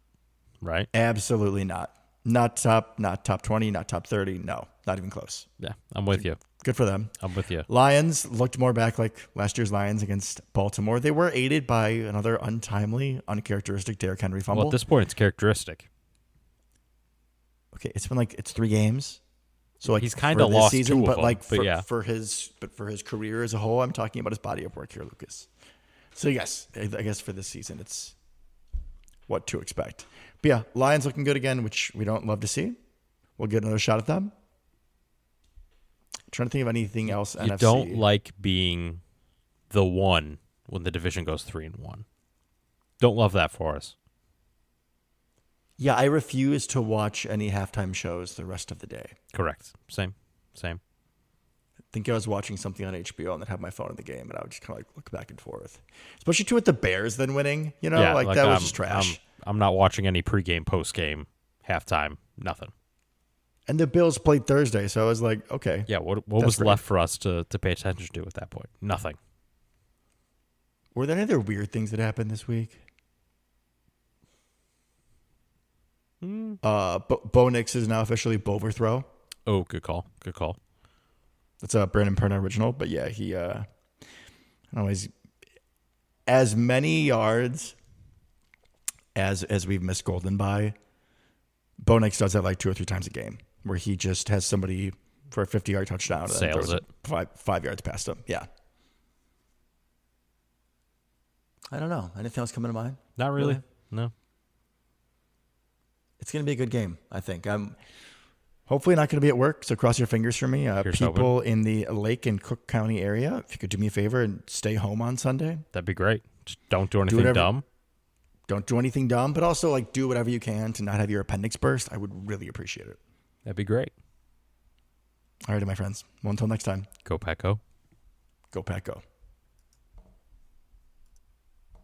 right? Absolutely not. Not top 20, not top 30. No, not even close. Yeah, I'm with you. Good for them. I'm with you. Lions looked more back like last year's Lions against Baltimore. They were aided by another untimely, uncharacteristic Derrick Henry fumble. Well, at this point, it's characteristic. Okay, it's been it's 3 games. So like he's kind of lost season, 2 of but them. like For for his career as a whole, I'm talking about his body of work here, Lucas. So yes, I guess for this season, it's what to expect. But yeah, Lions looking good again, which we don't love to see. We'll get another shot at them. Trying to think of anything else. You NFC. don't like being the one when the division goes 3-1. Don't love that for us. Yeah, I refuse to watch any halftime shows the rest of the day. Correct. Same. I think I was watching something on HBO and then have my phone in the game, and I would just kind of look back and forth. Especially too with the Bears then winning, Yeah, that was just trash. I'm not watching any pregame, postgame, halftime, nothing. And the Bills played Thursday, so I was like, okay. Yeah, what was left for us to pay attention to at that point? Nothing. Were there any other weird things that happened this week? Bo Nix is now officially Boverthrow. Oh, good call. That's a Brandon Perna original, but yeah, he I don't know, he's as many yards as we've missed Golden by. Bo Nix does that like 2 or 3 times a game, where he just has somebody for a 50-yard touchdown and then Sails throws it 5 yards past him. Yeah. I don't know. Anything else coming to mind? Not really. No. It's going to be a good game, I think. I'm hopefully not going to be at work, so cross your fingers for me. People in the Lake and Cook County area, if you could do me a favor and stay home on Sunday. That'd be great. Just don't do anything dumb. Don't do anything dumb, but also do whatever you can to not have your appendix burst. I would really appreciate it. That'd be great. All right, my friends. Well, until next time. Go Pack Go. Go Pack Go.